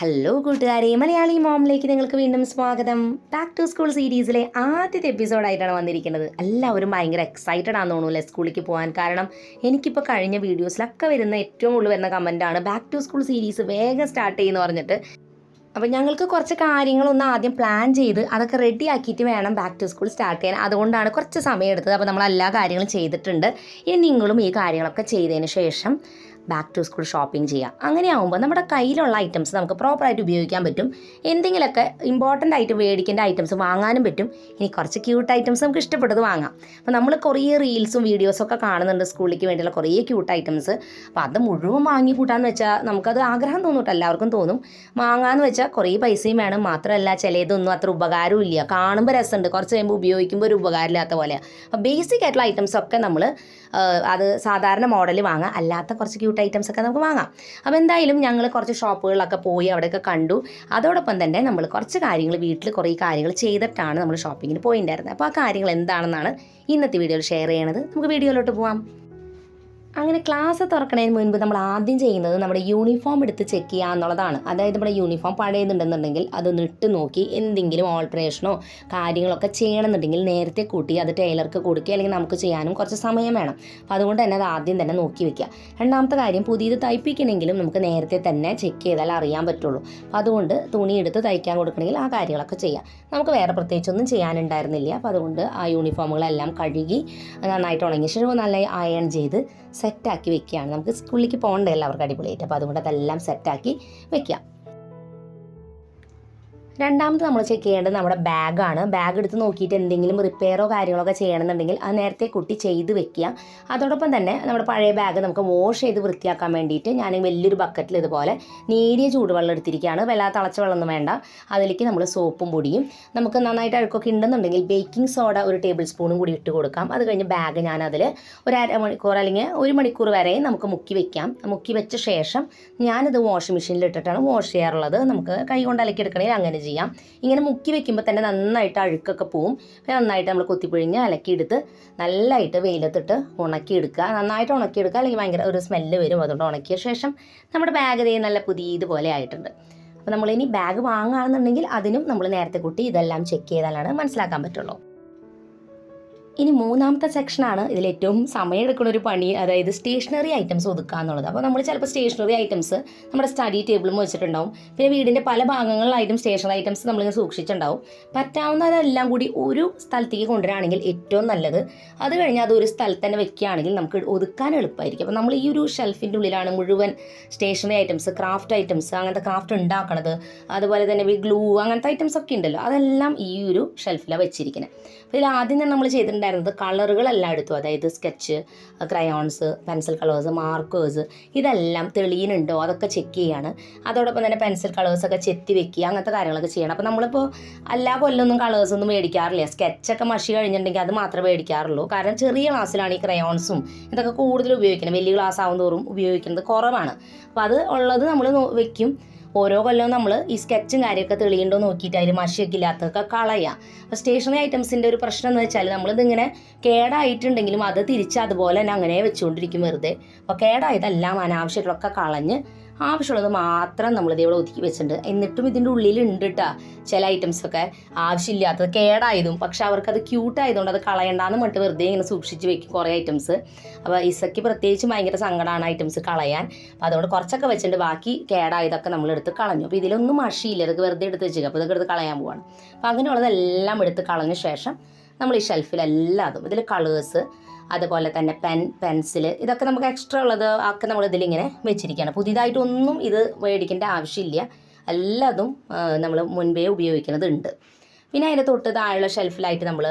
Hello കൂട്ടുകാരെ, മലയാളി മോമിലേക്ക് നിങ്ങൾക്ക് വീണ്ടും സ്വാഗതം. ബാക്ക് ടു സ്കൂൾ സീരീസിലെ ആദ്യത്തെ എപ്പിസോഡായിട്ടാണ് വന്നിരിക്കുന്നത്. എല്ലാവരും ഭയങ്കര എക്സൈറ്റഡ് ആണെന്ന് തോന്നുന്നു സ്കൂളിലേക്ക് പോകാൻ. കാരണം എനിക്കിപ്പോൾ കഴിഞ്ഞ വീഡിയോസിലൊക്കെ വരുന്ന ഏറ്റവും കൂടുതൽ വരുന്ന കമൻറ്റാണ് ബാക്ക് ടു സ്കൂൾ സീരീസ് വേഗം സ്റ്റാർട്ട് ചെയ്യുമെന്ന് പറഞ്ഞിട്ട്. അപ്പോൾ ഞങ്ങൾക്ക് കുറച്ച് കാര്യങ്ങളൊന്ന് ആദ്യം പ്ലാൻ ചെയ്ത് അതൊക്കെ റെഡി ആക്കിയിട്ട് വേണം ബാക്ക് ടു സ്കൂൾ സ്റ്റാർട്ട് ചെയ്യാൻ. അതുകൊണ്ടാണ് കുറച്ച് സമയം എടുത്തത്. അപ്പോൾ നമ്മൾ എല്ലാ കാര്യങ്ങളും ചെയ്തിട്ടുണ്ട്. ഇനി നിങ്ങളും ഈ കാര്യങ്ങളൊക്കെ ചെയ്തതിന് ശേഷം ബാക്ക് ടു സ്കൂൾ ഷോപ്പിംഗ് ചെയ്യുക. അങ്ങനെയാകുമ്പോൾ നമ്മുടെ കയ്യിലുള്ള ഐറ്റംസ് നമുക്ക് പ്രോപ്പറായിട്ട് ഉപയോഗിക്കാൻ പറ്റും. എന്തെങ്കിലുമൊക്കെ ഇമ്പോർട്ടൻ്റ് ആയിട്ട് മേടിക്കേണ്ട ഐറ്റംസ് വാങ്ങാനും പറ്റും. ഇനി കുറച്ച് ക്യൂട്ട് ഐറ്റംസ് നമുക്ക് ഇഷ്ടപ്പെട്ടത് വാങ്ങാം. അപ്പോൾ നമ്മൾ കുറേ റീൽസും വീഡിയോസൊക്കെ കാണുന്നുണ്ട് സ്കൂളിലേക്ക് വേണ്ടിയുള്ള കുറേ ക്യൂട്ട് ഐറ്റംസ്. അപ്പോൾ അത് മുഴുവൻ വാങ്ങി കൂട്ടാന്ന് വെച്ചാൽ നമുക്കത് ആഗ്രഹം തോന്നിട്ട് എല്ലാവർക്കും തോന്നും. വാങ്ങാമെന്ന് വെച്ചാൽ കുറേ പൈസയും വേണം. മാത്രമല്ല ചിലതൊന്നും അത്ര ഉപകാരവും ഇല്ല. കാണുമ്പോൾ രസമുണ്ട്, കുറച്ച് കഴിയുമ്പോൾ ഉപയോഗിക്കുമ്പോൾ ഒരു ഉപകാരമില്ലാത്ത പോലെയാണ്. അപ്പോൾ ബേസിക് ആയിട്ടുള്ള ഐറ്റംസൊക്കെ നമ്മൾ അത് സാധാരണ മോഡൽ വാങ്ങാം. അല്ലാത്ത കുറച്ച് ക്യൂട്ട് ഐറ്റംസ് ഒക്കെ നമുക്ക് വാങ്ങാം. അപ്പോൾ എന്തായാലും ഞങ്ങൾ കുറച്ച് ഷോപ്പുകളിലൊക്കെ പോയി അവിടെയൊക്കെ കണ്ടു. അതോടൊപ്പം തന്നെ നമ്മൾ കുറച്ച് കാര്യങ്ങൾ വീട്ടിൽ കുറേ കാര്യങ്ങൾ ചെയ്തിട്ടാണ് നമ്മൾ ഷോപ്പിങ്ങിന് പോയിട്ടുണ്ടായിരുന്നത്. അപ്പോൾ ആ കാര്യങ്ങൾ എന്താണെന്നാണ് ഇന്നത്തെ വീഡിയോയിൽ ഷെയർ ചെയ്യണത്. നമുക്ക് വീഡിയോയിലോട്ട് പോവാം. അങ്ങനെ ക്ലാസ് തുറക്കുന്നതിന് മുൻപ് നമ്മൾ ആദ്യം ചെയ്യുന്നത് നമ്മുടെ യൂണിഫോം എടുത്ത് ചെക്ക് ചെയ്യുക എന്നുള്ളതാണ്. അതായത് നമ്മുടെ യൂണിഫോം പഴയതുണ്ടെന്നുണ്ടെങ്കിൽ അതൊന്ന് ഇട്ട് നോക്കി എന്തെങ്കിലും ഓൾട്ടറേഷനോ കാര്യങ്ങളൊക്കെ ചെയ്യണമെന്നുണ്ടെങ്കിൽ നേരത്തെ കൂട്ടി അത് ടൈലർക്ക് കൊടുക്കുക. അല്ലെങ്കിൽ നമുക്ക് ചെയ്യാനും കുറച്ച് സമയം വേണം. അപ്പോൾ അതുകൊണ്ട് തന്നെ അത് ആദ്യം തന്നെ നോക്കി വെക്കുക. രണ്ടാമത്തെ കാര്യം, പുതിയത് തയ്പ്പിക്കണമെങ്കിലും നമുക്ക് നേരത്തെ തന്നെ ചെക്ക് ചെയ്താൽ അറിയാൻ പറ്റുള്ളൂ. അപ്പോൾ അതുകൊണ്ട് തുണി എടുത്ത് തയ്ക്കാൻ കൊടുക്കണമെങ്കിൽ ആ കാര്യങ്ങളൊക്കെ ചെയ്യാം. നമുക്ക് വേറെ പ്രത്യേകിച്ചൊന്നും ചെയ്യാനുണ്ടായിരുന്നില്ല. അപ്പോൾ അതുകൊണ്ട് ആ യൂണിഫോമുകളെല്ലാം കഴുകി നന്നായിട്ട് ഉണങ്ങിയ ശേഷം നല്ല അയൺ ചെയ്ത് സെറ്റാക്കി വെക്കുകയാണ്. നമുക്ക് സ്കൂളിലേക്ക് പോകേണ്ട എല്ലാവർക്കും അടിപൊളിയായിട്ട്. അപ്പോൾ അതുകൊണ്ട് അതെല്ലാം സെറ്റാക്കി വെക്കാം. രണ്ടാമത് നമ്മൾ ചെക്ക് ചെയ്യേണ്ടത് നമ്മുടെ ബാഗാണ്. ബാഗ് എടുത്ത് നോക്കിയിട്ട് എന്തെങ്കിലും റിപ്പയറോ കാര്യങ്ങളൊക്കെ ചെയ്യണമെന്നുണ്ടെങ്കിൽ അത് നേരത്തെ കുട്ടി ചെയ്ത് വെക്കുക. അതോടൊപ്പം തന്നെ നമ്മുടെ പഴയ ബാഗ് നമുക്ക് വാഷ് ചെയ്ത് വൃത്തിയാക്കാൻ വേണ്ടിയിട്ട് ഞാൻ വലിയൊരു ബക്കറ്റിൽ ഇതുപോലെ നേരിയ ചൂടുവെള്ളം എടുത്തിരിക്കുകയാണ്. വല്ലാതെ തിളച്ച വെള്ളമൊന്നും വേണ്ട. അതിലേക്ക് നമ്മൾ സോപ്പും പൊടിയും, നമുക്ക് നന്നായിട്ട് അഴുക്കൊക്കെ ഉണ്ടെന്നുണ്ടെങ്കിൽ ബേക്കിംഗ് സോഡ ഒരു ടേബിൾ സ്പൂണും കൂടി ഇട്ട് കൊടുക്കാം. അത് കഴിഞ്ഞ് ബാഗ് ഞാനതിൽ ഒരു അരമണിക്കൂർ അല്ലെങ്കിൽ ഒരു മണിക്കൂർ വരെ നമുക്ക് മുക്കി വെക്കാം. മുക്കി വെച്ച ശേഷം ഞാനിത് വാഷിംഗ് മെഷീനിൽ ഇട്ടിട്ടാണ് വാഷ് ചെയ്യാറുള്ളത്. നമുക്ക് കൈ കൊണ്ട് അലക്കിയെടുക്കണമെങ്കിൽ അങ്ങനെ ചെയ്യാം. ഇങ്ങനെ മുക്കി വെക്കുമ്പോൾ തന്നെ നന്നായിട്ട് അഴുക്കൊക്കെ പോവും. നന്നായിട്ട് നമ്മൾ കുത്തിപ്പിഴിഞ്ഞ് അലക്കിയെടുത്ത് നല്ലതായിട്ട് വെയിലത്തിട്ട് ഉണക്കിയെടുക്കുക. നന്നായിട്ട് ഉണക്കിയെടുക്കുക, അല്ലെങ്കിൽ ഭയങ്കര ഒരു സ്മെല്ല് വരും. അതുകൊണ്ട് ഉണക്കിയ ശേഷം നമ്മുടെ ബാഗ് നല്ല പുതിയതുപോലെ ആയിട്ടുണ്ട്. അപ്പോൾ നമ്മളിനി ബാഗ് വാങ്ങുകയാണെന്നുണ്ടെങ്കിൽ അതിനും നമ്മൾ നേരത്തെ കൂട്ടി ഇതെല്ലാം ചെക്ക് ചെയ്താലാണ് മനസ്സിലാക്കാൻ പറ്റുള്ളൂ. ഇനി മൂന്നാമത്തെ സെക്ഷനാണ് ഇതിൽ ഏറ്റവും സമയമെടുക്കുന്ന ഒരു പണി. അതായത് സ്റ്റേഷനറി ഐറ്റംസ് ഒതുക്കുക എന്നുള്ളത്. അപ്പോൾ നമ്മൾ ചിലപ്പോൾ സ്റ്റേഷനറി ഐറ്റംസ് നമ്മുടെ സ്റ്റഡി ടേബിളും വെച്ചിട്ടുണ്ടാവും. പിന്നെ വീടിൻ്റെ പല ഭാഗങ്ങളിലായിട്ടും സ്റ്റേഷനറി ഐറ്റംസ് നമ്മളിങ്ങനെ സൂക്ഷിച്ചിട്ടുണ്ടാവും. പറ്റാവുന്നതെല്ലാം കൂടി ഒരു സ്ഥലത്തേക്ക് കൊണ്ടുവരികയാണെങ്കിൽ ഏറ്റവും നല്ലത്. അത് കഴിഞ്ഞാൽ അത് ഒരു സ്ഥലത്ത് തന്നെ വെക്കുകയാണെങ്കിൽ നമുക്ക് ഒതുക്കാൻ എളുപ്പമായിരിക്കും. അപ്പോൾ നമ്മൾ ഈ ഒരു ഷെൽഫിൻ്റെ ഉള്ളിലാണ് മുഴുവൻ സ്റ്റേഷനറി ഐറ്റംസ്, ക്രാഫ്റ്റ് ഐറ്റംസ്, അങ്ങനത്തെ ക്രാഫ്റ്റ് ഉണ്ടാക്കണത്, അതുപോലെ തന്നെ ഗ്ലൂ, അങ്ങനത്തെ ഐറ്റംസ് ഒക്കെ ഉണ്ടല്ലോ, അതെല്ലാം ഈ ഒരു ഷെൽഫിലാണ് വെച്ചിരിക്കുന്നത്. അപ്പോൾ ഇതിൽ ആദ്യം തന്നെ നമ്മൾ ചെയ്തിട്ടുണ്ടായിരുന്നത് കളറുകളെല്ലാം എടുത്തു. അതായത് sketch, crayons, pencil colours, markers, ഇതെല്ലാം തെളിയുന്നുണ്ടോ അതൊക്കെ ചെക്ക് ചെയ്യാണ്. അതോടൊപ്പം തന്നെ പെൻസിൽ കളേഴ്സൊക്കെ ചെത്തി വെക്കുക, അങ്ങനത്തെ കാര്യങ്ങളൊക്കെ ചെയ്യണം. അപ്പോൾ നമ്മളിപ്പോൾ എല്ലാ കൊല്ലമൊന്നും കളേഴ്സൊന്നും മേടിക്കാറില്ല. സ്കെച്ചൊക്കെ മഷി കഴിഞ്ഞിട്ടുണ്ടെങ്കിൽ അത് മാത്രമേ മേടിക്കാറുള്ളൂ. കാരണം ചെറിയ ക്ലാസ്സിലാണ് ഈ ക്രയോൺസും ഇതൊക്കെ കൂടുതൽ ഉപയോഗിക്കുന്നത്. വലിയ ക്ലാസ് ആവും തോറും ഉപയോഗിക്കുന്നത് കുറവാണ്. അപ്പോൾ അത് ഉള്ളത് നമ്മൾ വെക്കും. ഓരോ കൊല്ലവും നമ്മൾ ഈ സ്കെച്ചും കാര്യമൊക്കെ തെളിയുണ്ടോ നോക്കിയിട്ട് അതിൽ മഷിയൊക്കെ ഇല്ലാത്തതൊക്കെ കളയുക. അപ്പോൾ സ്റ്റേഷനറി ഐറ്റംസിൻ്റെ ഒരു പ്രശ്നം എന്ന് വെച്ചാൽ നമ്മളിതിങ്ങനെ കേടായിട്ടുണ്ടെങ്കിലും അത് തിരിച്ച് അതുപോലെ തന്നെ അങ്ങനെ വെച്ചുകൊണ്ടിരിക്കും വെറുതെ. അപ്പോൾ കേടായതെല്ലാം അനാവശ്യങ്ങളൊക്കെ കളഞ്ഞ് ആവശ്യമുള്ളത് മാത്രം നമ്മളിത് ഇവിടെ ഒതുക്കി വെച്ചിട്ടുണ്ട്. എന്നിട്ടും ഇതിൻ്റെ ഉള്ളിലുണ്ട് കേട്ടോ ചില ഐറ്റംസൊക്കെ ആവശ്യമില്ലാത്തത്, കേടായതും. പക്ഷെ അവർക്കത് ക്യൂട്ടായതുകൊണ്ട് അത് കളയണ്ടാന്ന് പറഞ്ഞിട്ട് വെറുതെ ഇങ്ങനെ സൂക്ഷിച്ച് വെക്കും കുറേ ഐറ്റംസ്. അപ്പോൾ ഇസയ്ക്ക് പ്രത്യേകിച്ച് ഭയങ്കര സങ്കടമാണ് ഐറ്റംസ് കളയാൻ. അപ്പോൾ അതുകൊണ്ട് കുറച്ചൊക്കെ വെച്ചിട്ടുണ്ട്, ബാക്കി കേടായതൊക്കെ നമ്മളെടുത്ത് കളഞ്ഞു. അപ്പോൾ ഇതിലൊന്നും മഷിയില്ല, ഇതൊക്കെ വെറുതെ എടുത്ത് വെച്ചേക്കുക. അപ്പോൾ ഇതൊക്കെ എടുത്ത് കളയാൻ പോവാണ്. അപ്പോൾ അങ്ങനെയുള്ളതെല്ലാം എടുത്ത് കളഞ്ഞ ശേഷം നമ്മൾ ഈ ഷെൽഫിലെല്ലാതും ഇതിൽ കളേഴ്സ്, അതുപോലെ തന്നെ പെൻസിൽ, ഇതൊക്കെ നമുക്ക് എക്സ്ട്രാ ഉള്ളത് ഒക്കെ നമ്മൾ ഇതിലിങ്ങനെ വെച്ചിരിക്കുകയാണ്. പുതിയതായിട്ടൊന്നും ഇത് മേടിക്കേണ്ട ആവശ്യമില്ല. എല്ലാതും നമ്മൾ മുൻപേ ഉപയോഗിക്കുന്നതുണ്ട്. പിന്നെ അതിൻ്റെ തൊട്ട് താഴെയുള്ള ഷെൽഫിലായിട്ട് നമ്മൾ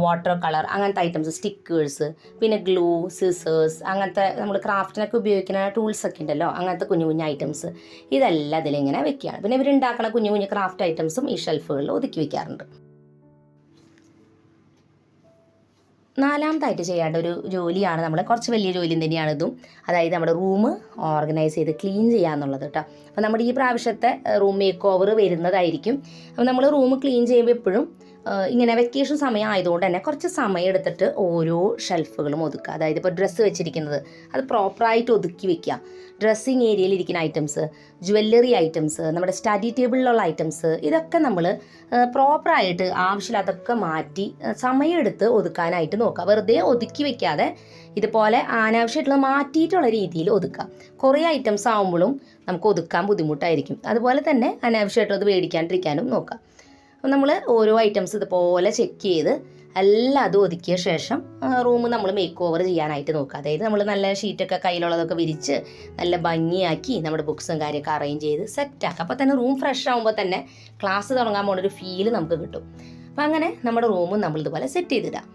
വാട്ടർ കളർ, അങ്ങനത്തെ ഐറ്റംസ്, സ്റ്റിക്കേഴ്സ്, പിന്നെ ഗ്ലൂ, സിസേഴ്സ്, അങ്ങനത്തെ നമ്മൾ ക്രാഫ്റ്റിനൊക്കെ ഉപയോഗിക്കുന്ന ടൂൾസൊക്കെ ഉണ്ടല്ലോ, അങ്ങനത്തെ കുഞ്ഞു കുഞ്ഞു ഐറ്റംസ്, ഇതെല്ലാം ഇതിലിങ്ങനെ വെക്കുകയാണ്. പിന്നെ ഇവരുണ്ടാക്കുന്ന കുഞ്ഞു കുഞ്ഞു ക്രാഫ്റ്റ് ഐറ്റംസും ഈ ഷെൽഫുകളിൽ ഒതുക്കി വയ്ക്കാറുണ്ട്. നാലാമതായിട്ട് ചെയ്യേണ്ട ഒരു ജോലിയാണ്, നമ്മൾ കുറച്ച് വലിയ ജോലി തന്നെയാണ് ഇതും. അതായത് നമ്മുടെ റൂം ഓർഗനൈസ് ചെയ്ത് ക്ലീൻ ചെയ്യുക എന്നുള്ളത് കേട്ടോ. അപ്പോൾ നമ്മുടെ ഈ പ്രാവശ്യത്തെ റൂം മേക്ക് ഓവർ വരുന്നതായിരിക്കും. അപ്പോൾ നമ്മൾ റൂം ക്ലീൻ ചെയ്യുമ്പോൾ എപ്പോഴും ഇങ്ങനെ വെക്കേഷൻ സമയം ആയതുകൊണ്ട് തന്നെ കുറച്ച് സമയം എടുത്തിട്ട് ഓരോ ഷെൽഫുകളും ഒതുക്കുക. അതായത് ഇപ്പോൾ ഡ്രസ്സ് വെച്ചിരിക്കുന്നത് അത് പ്രോപ്പറായിട്ട് ഒതുക്കി വെക്കുക. ഡ്രസ്സിങ് ഏരിയയിൽ ഇരിക്കുന്ന ഐറ്റംസ്, ജ്വല്ലറി ഐറ്റംസ്, നമ്മുടെ സ്റ്റഡി ടേബിളിലുള്ള ഐറ്റംസ്, ഇതൊക്കെ നമ്മൾ പ്രോപ്പറായിട്ട് ആവശ്യമില്ലാത്തൊക്കെ മാറ്റി സമയമെടുത്ത് ഒതുക്കാനായിട്ട് നോക്കുക. വെറുതെ ഒതുക്കി വെക്കാതെ ഇതുപോലെ അനാവശ്യമായിട്ടുള്ള മാറ്റിയിട്ടുള്ള രീതിയിൽ ഒതുക്കുക. കുറേ ഐറ്റംസ് ആകുമ്പോഴും നമുക്ക് ഒതുക്കാൻ ബുദ്ധിമുട്ടായിരിക്കും. അതുപോലെ തന്നെ അനാവശ്യമായിട്ടുള്ളത് മേടിക്കാണ്ടിരിക്കാനും നോക്കുക. അപ്പോൾ നമ്മൾ ഓരോ ഐറ്റംസ് ഇതുപോലെ ചെക്ക് ചെയ്ത് എല്ലാം അതും ഒതുക്കിയ ശേഷം റൂം നമ്മൾ മേക്ക് ഓവർ ചെയ്യാനായിട്ട് നോക്കുക. അതായത് നമ്മൾ നല്ല ഷീറ്റൊക്കെ കയ്യിലുള്ളതൊക്കെ വിരിച്ച് നല്ല ഭംഗിയാക്കി നമ്മുടെ ബുക്സും കാര്യമൊക്കെ അറേഞ്ച് ചെയ്ത് സെറ്റാക്കുക. അപ്പോൾ തന്നെ റൂം ഫ്രഷ് ആകുമ്പോൾ തന്നെ ക്ലാസ് തുടങ്ങാൻ പോകുന്നൊരു ഫീല് നമുക്ക് കിട്ടും. അപ്പോൾ അങ്ങനെ നമ്മുടെ റൂമും നമ്മളിതുപോലെ സെറ്റ് ചെയ്തിടാം.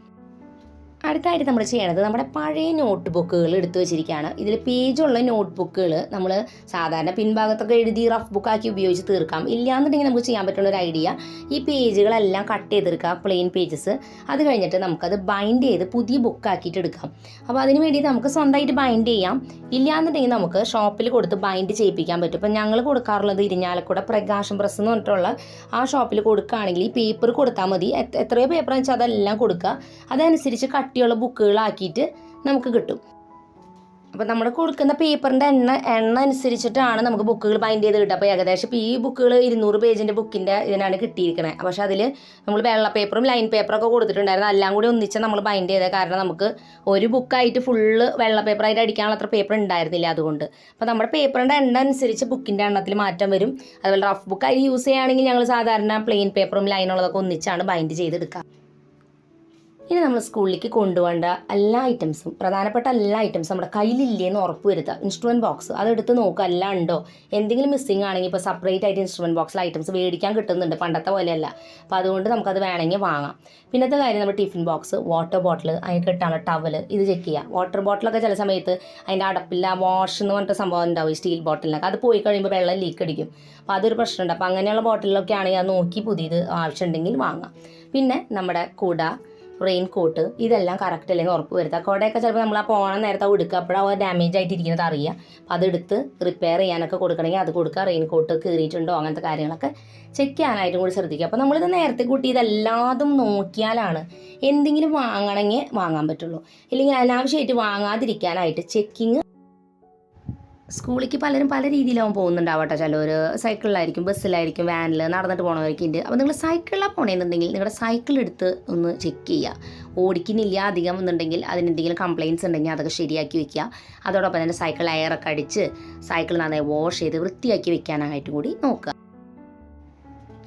അടുത്തായിട്ട് നമ്മൾ ചെയ്യണത് നമ്മുടെ പഴയ നോട്ട് ബുക്കുകൾ എടുത്തു വെച്ചിരിക്കുകയാണ്. ഇതിൽ പേജുള്ള നോട്ട് ബുക്കുകൾ നമ്മൾ സാധാരണ പിൻഭാഗത്തൊക്കെ എഴുതി റഫ് ബുക്കാക്കി ഉപയോഗിച്ച് തീർക്കാം. ഇല്ലയെന്നുണ്ടെങ്കിൽ നമുക്ക് ചെയ്യാൻ പറ്റുന്ന ഒരു ഐഡിയ, ഈ പേജുകളെല്ലാം കട്ട് ചെയ്തെടുക്കുക, പ്ലെയിൻ പേജസ്. അത് കഴിഞ്ഞിട്ട് നമുക്കത് ബൈൻഡ് ചെയ്ത് പുതിയ ബുക്കാക്കിയിട്ട് എടുക്കാം. അപ്പോൾ അതിന് വേണ്ടി നമുക്ക് സ്വന്തമായിട്ട് ബൈൻഡ് ചെയ്യാം. ഇല്ലയെന്നുണ്ടെങ്കിൽ നമുക്ക് ഷോപ്പിൽ കൊടുത്ത് ബൈൻഡ് ചെയ്യിപ്പിക്കാൻ പറ്റും. ഇപ്പം ഞങ്ങൾ കൊടുക്കാറുള്ളത് ഇരിഞ്ഞാലക്കുട പ്രകാശം പ്രസ് എന്ന് പറഞ്ഞിട്ടുള്ള ആ ഷോപ്പിൽ കൊടുക്കുകയാണെങ്കിൽ ഈ പേപ്പർ കൊടുത്താൽ മതി. എത്രയോ പേപ്പറാണെന്ന് വെച്ചാൽ അതെല്ലാം കൊടുക്കുക. അതനുസരിച്ച് കട്ടിയുള്ള ബുക്കുകളാക്കിയിട്ട് നമുക്ക് കിട്ടും. അപ്പോൾ നമ്മൾ കൊടുക്കുന്ന പേപ്പറിൻ്റെ എണ്ണ അനുസരിച്ചിട്ടാണ് നമുക്ക് ബുക്കുകൾ ബൈൻഡ് ചെയ്ത് കിട്ടുക. അപ്പോൾ ഏകദേശം ഇപ്പോൾ ഈ ബുക്കുകൾ 200 പേജിൻ്റെ ബുക്കിൻ്റെ ഇതിനാണ് കിട്ടിയിരിക്കുന്നത്. പക്ഷേ അതിൽ നമ്മൾ വെള്ള പേപ്പറും ലൈൻ പേപ്പറൊക്കെ കൊടുത്തിട്ടുണ്ടായിരുന്നു. എല്ലാം കൂടി ഒന്നിച്ച് നമ്മൾ ബൈൻഡ് ചെയ്തത്. കാരണം നമുക്ക് ഒരു ബുക്കായിട്ട് ഫുള്ള് വെള്ള പേപ്പറായിട്ട് അടിക്കാനുള്ള അത്ര പേപ്പർ ഉണ്ടായിരുന്നില്ല. അതുകൊണ്ട് അപ്പോൾ നമ്മുടെ പേപ്പറിൻ്റെ എണ്ണ അനുസരിച്ച് ബുക്കിൻ്റെ എണ്ണത്തിൽ മാറ്റം വരും. അതുപോലെ റഫ് ബുക്കായി യൂസ് ചെയ്യുകയാണെങ്കിൽ ഞങ്ങൾ സാധാരണ പ്ലെയിൻ പേപ്പറും ലൈനുള്ളതൊക്കെ ഒന്നിച്ചാണ് ബൈൻഡ് ചെയ്തെടുക്കുക. ഇനി നമ്മൾ സ്കൂളിലേക്ക് കൊണ്ടുപോകേണ്ട എല്ലാ ഐറ്റംസും, പ്രധാനപ്പെട്ട എല്ലാ ഐറ്റംസും നമ്മുടെ കയ്യിലില്ലേന്ന് ഉറപ്പ് വരുത്തുക. ഇൻസ്ട്രുമെൻറ്റ് ബോക്സ് അതെടുത്ത് നോക്കുക, എല്ലാം ഉണ്ടോ. എന്തെങ്കിലും മിസ്സിങ് ആണെങ്കിൽ ഇപ്പോൾ സെപ്പറേറ്റ് ആയിട്ട് ഇൻസ്ട്രുമെൻറ്റ് ബോക്സിൽ ഐറ്റംസ് മേടിക്കാൻ കിട്ടുന്നുണ്ട്, പണ്ടത്തെ പോലെയല്ല. അപ്പോൾ അതുകൊണ്ട് നമുക്കത് വേണമെങ്കിൽ വാങ്ങാം. പിന്നത്തെ കാര്യം നമ്മുടെ ടിഫിൻ ബോക്സ്, വാട്ടർ ബോട്ടിൽ, അതിന് കിട്ടാനുള്ള ടവൽ, ഇത് ചെക്ക് ചെയ്യുക. വാട്ടർ ബോട്ടിലൊക്കെ ചില സമയത്ത് അതിൻ്റെ അടപ്പില്ല, വാഷ് എന്ന് പറഞ്ഞിട്ട് സംഭവം ഉണ്ടാവും ഈ സ്റ്റീൽ ബോട്ടിലൊക്കെ. അത് പോയി കഴിയുമ്പോൾ വെള്ളം ലീക്ക് അടിക്കും. അപ്പോൾ അതൊരു പ്രശ്നമുണ്ട്. അപ്പോൾ അങ്ങനെയുള്ള ബോട്ടിലൊക്കെ ആണെങ്കിൽ അത് നോക്കി പുതിയത് ആവശ്യമുണ്ടെങ്കിൽ വാങ്ങാം. പിന്നെ നമ്മുടെ കുട, റെയിൻ കോട്ട്, ഇതെല്ലാം കറക്റ്റ് അല്ലെങ്കിൽ ഉറപ്പ് വരുത്തുക. കുടയൊക്കെ ചിലപ്പോൾ നമ്മൾ ആ പോകണ നേരത്തെ എടുക്കുക, അപ്പോഴാണ് ഡാമേജ് ആയിട്ടിരിക്കുന്നത് അറിയുക. അപ്പോൾ അതെടുത്ത് റിപ്പയർ ചെയ്യാനൊക്കെ കൊടുക്കണമെങ്കിൽ അത് കൊടുക്കുക. റെയിൻ കോട്ട് കീറിയിട്ടുണ്ടോ അങ്ങനത്തെ കാര്യങ്ങളൊക്കെ ചെക്ക് ചെയ്യാനായിട്ടും കൂടി ശ്രദ്ധിക്കുക. അപ്പോൾ നമ്മളിത് നേരത്തെ കൂട്ടി ഇതെല്ലാതും നോക്കിയാലാണ് എന്തെങ്കിലും വാങ്ങണമെങ്കിൽ വാങ്ങാൻ പറ്റുള്ളൂ. ഇല്ലെങ്കിൽ അനാവശ്യമായിട്ട് വാങ്ങാതിരിക്കാനായിട്ട് ചെക്കിങ്. സ്കൂളിലേക്ക് പലരും പല രീതിയിലാവും പോകുന്നുണ്ടാവും കേട്ടോ. ചിലർ സൈക്കിളിലായിരിക്കും, ബസ്സിലായിരിക്കും, വാനിൽ നടന്നിട്ട് പോകണവരൊക്കെ ഉണ്ട്. അപ്പോൾ നിങ്ങൾ സൈക്കിളിലാണ് പോകണമെന്നുണ്ടെങ്കിൽ നിങ്ങളുടെ സൈക്കിൾ എടുത്ത് ഒന്ന് ചെക്ക് ചെയ്യുക. ഓടിക്കുന്നില്ല അധികം എന്നുണ്ടെങ്കിൽ അതിനെന്തെങ്കിലും കംപ്ലയിൻറ്റ്സ് ഉണ്ടെങ്കിൽ അതൊക്കെ ശരിയാക്കി വെക്കുക. അതോടൊപ്പം തന്നെ സൈക്കിൾ എയറൊക്കെ അടിച്ച് സൈക്കിൾ നന്നായി വാഷ് ചെയ്ത് വൃത്തിയാക്കി വെക്കാനായിട്ടും കൂടി നോക്കുക.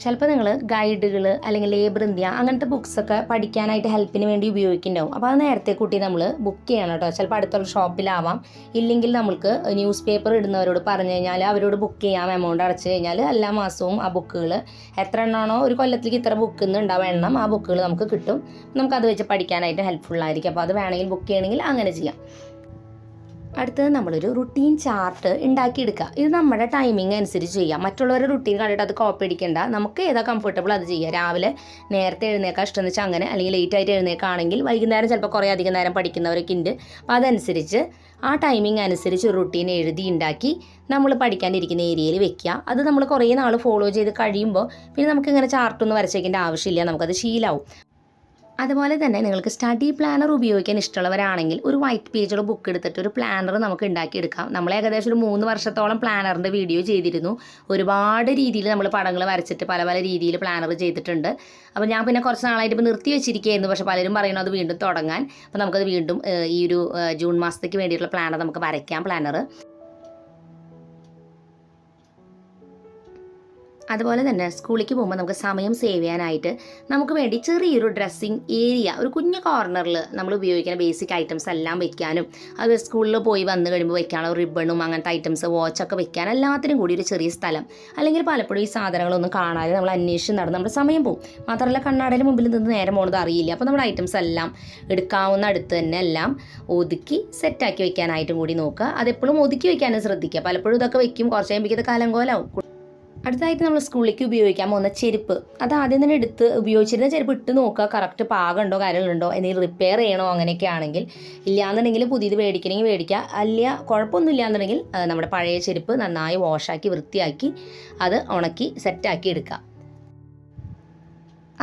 ചിലപ്പോൾ നിങ്ങൾ ഗൈഡുകൾ അല്ലെങ്കിൽ ലേബർ ഇന്ത്യ അങ്ങനത്തെ ബുക്സൊക്കെ പഠിക്കാനായിട്ട് ഹെൽപ്പിന് വേണ്ടി ഉപയോഗിക്കുന്നുണ്ടാവും. അപ്പോൾ അത് നേരത്തെ കൂട്ടി നമ്മൾ ബുക്ക് ചെയ്യണം കേട്ടോ. ചിലപ്പോൾ അടുത്തുള്ള ഷോപ്പിലാവാം. ഇല്ലെങ്കിൽ നമ്മൾക്ക് ന്യൂസ് പേപ്പർ ഇടുന്നവരോട് പറഞ്ഞു കഴിഞ്ഞാൽ അവരോട് ബുക്ക് ചെയ്യാം. എമൗണ്ട് അടച്ചു കഴിഞ്ഞാൽ എല്ലാ മാസവും ആ ബുക്കുകൾ എത്ര എണ്ണമാണോ ഒരു കൊല്ലത്തിലേക്ക് ഇത്ര ബുക്കിൽ നിന്ന് ഉണ്ടാവും എണ്ണം, ആ ബുക്കുകൾ നമുക്ക് കിട്ടും. നമുക്കത് വെച്ച് പഠിക്കാനായിട്ട് ഹെൽപ്ഫുള്ളായിരിക്കും. അപ്പോൾ അത് വേണമെങ്കിൽ ബുക്ക് ചെയ്യണമെങ്കിൽ അങ്ങനെ ചെയ്യാം. അടുത്തത് നമ്മളൊരു റുട്ടീൻ ചാർട്ട് ഉണ്ടാക്കിയെടുക്കുക. ഇത് നമ്മുടെ ടൈമിംഗ് അനുസരിച്ച് ചെയ്യാം. മറ്റുള്ളവരുടെ റുട്ടീൻ കണ്ടിട്ട് അത് കോപ്പി അടിക്കേണ്ട. നമുക്ക് ഏതാ കംഫർട്ടബിൾ അത് ചെയ്യുക. രാവിലെ നേരത്തെ എഴുന്നേക്കാൻ ഇഷ്ടം വെച്ചാൽ അങ്ങനെ, അല്ലെങ്കിൽ ലേറ്റായിട്ട് എഴുന്നേക്കാണെങ്കിൽ വൈകുന്നേരം ചിലപ്പോൾ കുറേ അധികം നേരം പഠിക്കുന്നവരൊക്കെ ഉണ്ട്. അപ്പോൾ അതനുസരിച്ച് ആ ടൈമിംഗ് അനുസരിച്ച് ഒരു റുട്ടീൻ എഴുതി ഉണ്ടാക്കി നമ്മൾ പഠിക്കാനിരിക്കുന്ന ഏരിയയിൽ വെക്കുക. അത് നമ്മൾ കുറേ നാൾ ഫോളോ ചെയ്ത് കഴിയുമ്പോൾ പിന്നെ നമുക്കിങ്ങനെ ചാർട്ടൊന്നും വരച്ചേക്കേണ്ട ആവശ്യമില്ല, നമുക്കത് ശീലമാവും. അതുപോലെ തന്നെ നിങ്ങൾക്ക് സ്റ്റഡി പ്ലാനർ ഉപയോഗിക്കാൻ ഇഷ്ടമുള്ളവരാണെങ്കിൽ ഒരു വൈറ്റ് പേജുള്ള ബുക്ക് എടുത്തിട്ട് ഒരു പ്ലാനർ നമുക്ക് ഉണ്ടാക്കിയെടുക്കാം. നമ്മൾ ഏകദേശം ഒരു 3 വർഷത്തോളം പ്ലാനറിൻ്റെ വീഡിയോ ചെയ്തിരുന്നു. ഒരുപാട് രീതിയിൽ നമ്മൾ പടങ്ങൾ വരച്ചിട്ട് പല പല രീതിയിൽ പ്ലാനർ ചെയ്തിട്ടുണ്ട്. അപ്പോൾ ഞാൻ പിന്നെ കുറച്ച് നാളായിട്ട് ഇപ്പോൾ നിർത്തി വെച്ചിരിക്കുകയായിരുന്നു. പക്ഷേ പലരും പറയുന്നു അത് വീണ്ടും തുടങ്ങാൻ. അപ്പോൾ നമുക്കത് വീണ്ടും ഈ ഒരു ജൂൺ മാസത്തേക്ക് വേണ്ടിയിട്ടുള്ള പ്ലാനർ നമുക്ക് വരയ്ക്കാം. പ്ലാനർ അതുപോലെ തന്നെ സ്കൂളിലേക്ക് പോകുമ്പോൾ നമുക്ക് സമയം സേവ് ചെയ്യാനായിട്ട് നമുക്ക് വേണ്ടി ചെറിയൊരു ഡ്രസ്സിങ് ഏരിയ, ഒരു കുഞ്ഞു കോർണറിൽ നമ്മൾ ഉപയോഗിക്കുന്ന ബേസിക് ഐറ്റംസ് എല്ലാം വെക്കാനും, അത് സ്കൂളിൽ പോയി വന്നു കഴിയുമ്പോൾ വെക്കാനുള്ള റിബണും അങ്ങനത്തെ ഐറ്റംസ്, വാച്ചൊക്കെ വെക്കാൻ എല്ലാത്തിനും കൂടി ഒരു ചെറിയ സ്ഥലം. അല്ലെങ്കിൽ പലപ്പോഴും ഈ സാധനങ്ങളൊന്നും കാണാതെ നമ്മൾ അന്വേഷിച്ച് നടന്ന് നമ്മുടെ സമയം പോകും. മാത്രമല്ല കണ്ണാടിയുടെ മുമ്പിൽ നിന്ന് നേരം പോകുന്നത് അറിയില്ല. അപ്പോൾ നമ്മുടെ ഐറ്റംസ് എല്ലാം എടുക്കാവുന്ന അടുത്ത് തന്നെ എല്ലാം ഒതുക്കി സെറ്റാക്കി വെക്കാനായിട്ടും കൂടി നോക്കുക. അതെപ്പോഴും ഒതുക്കി വെക്കാനും ശ്രദ്ധിക്കുക. പലപ്പോഴും ഇതൊക്കെ വെക്കും, കുറച്ച് കഴിയുമ്പോൾ ഇത് കലങ്കോലാവും. അടുത്തായിട്ട് നമ്മൾ സ്കൂളിലേക്ക് ഉപയോഗിക്കാൻ പോകുന്ന ചെരുപ്പ്, അത് ആദ്യം തന്നെ എടുത്ത് ഉപയോഗിച്ചിരുന്ന ചെരുപ്പ് ഇട്ട് നോക്കുക, കറക്റ്റ് പാകമുണ്ടോ കാര്യങ്ങളുണ്ടോ, എന്തെങ്കിലും റിപ്പയർ ചെയ്യണോ അങ്ങനെയൊക്കെ ആണെങ്കിൽ. ഇല്ലയെന്നുണ്ടെങ്കിൽ പുതിയത് മേടിക്കണമെങ്കിൽ മേടിക്കുക. അല്ല കുഴപ്പമൊന്നും ഇല്ലയെന്നുണ്ടെങ്കിൽ നമ്മുടെ പഴയ ചെരുപ്പ് നന്നായി വാഷാക്കി വൃത്തിയാക്കി അത് ഉണക്കി സെറ്റാക്കി എടുക്കുക.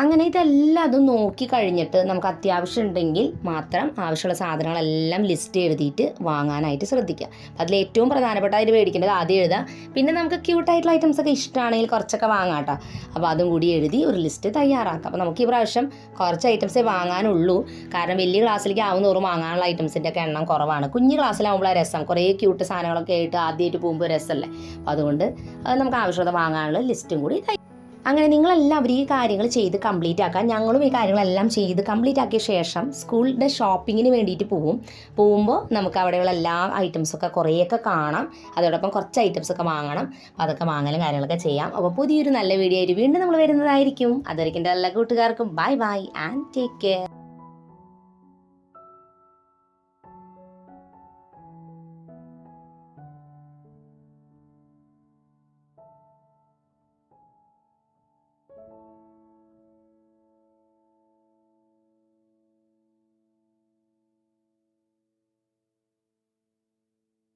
അങ്ങനെ ഇതെല്ലാം അതും നോക്കി കഴിഞ്ഞിട്ട് നമുക്ക് അത്യാവശ്യം ഉണ്ടെങ്കിൽ മാത്രം ആവശ്യമുള്ള സാധനങ്ങളെല്ലാം ലിസ്റ്റ് എഴുതിയിട്ട് വാങ്ങാനായിട്ട് ശ്രദ്ധിക്കുക. അപ്പോൾ അതിൽ ഏറ്റവും പ്രധാനപ്പെട്ട അതിൽ മേടിക്കേണ്ടത് ആദ്യം എഴുതാം. പിന്നെ നമുക്ക് ക്യൂട്ടായിട്ടുള്ള ഐറ്റംസ് ഒക്കെ ഇഷ്ടമാണെങ്കിൽ കുറച്ചൊക്കെ വാങ്ങാം കേട്ടോ. അപ്പോൾ അതും കൂടി എഴുതി ഒരു ലിസ്റ്റ് തയ്യാറാക്കാം. അപ്പോൾ നമുക്ക് ഈ പ്രാവശ്യം കുറച്ച് ഐറ്റംസേ വാങ്ങാനുള്ളൂ. കാരണം വലിയ ക്ലാസ്സിലേക്ക് ആവുന്നോറും വാങ്ങാനുള്ള ഐറ്റംസിൻ്റെ ഒക്കെ എണ്ണം കുറവാണ്. കുഞ്ഞു ക്ലാസ്സിലാവുമ്പോഴാണ് രസം, കുറേ ക്യൂട്ട് സാധനങ്ങളൊക്കെ ആയിട്ട് ആദ്യമായിട്ട് പോകുമ്പോൾ രസമല്ലേ. അപ്പോൾ അതുകൊണ്ട് നമുക്ക് ആവശ്യമുള്ള വാങ്ങാനുള്ള ലിസ്റ്റും കൂടി അങ്ങനെ നിങ്ങളെല്ലാവരും ഈ കാര്യങ്ങൾ ചെയ്ത് കംപ്ലീറ്റ് ആക്കുക. ഞങ്ങളും ഈ കാര്യങ്ങളെല്ലാം ചെയ്ത് കംപ്ലീറ്റ് ആക്കിയ ശേഷം സ്കൂളിൻ്റെ ഷോപ്പിങ്ങിന് വേണ്ടിയിട്ട് പോകുമ്പോൾ നമുക്ക് അവിടെയുള്ള എല്ലാ ഐറ്റംസൊക്കെ കുറേയൊക്കെ കാണാം. അതോടൊപ്പം കുറച്ച് ഐറ്റംസൊക്കെ വാങ്ങണം. അപ്പോൾ അതൊക്കെ വാങ്ങലും കാര്യങ്ങളൊക്കെ ചെയ്യാം. അപ്പോൾ പുതിയൊരു നല്ല വീഡിയോ ആയിട്ട് വീണ്ടും നമ്മൾ വരുന്നതായിരിക്കും. അതുവരെയ്ക്കും എല്ലാ കൂട്ടുകാർക്കും bye bye and take care.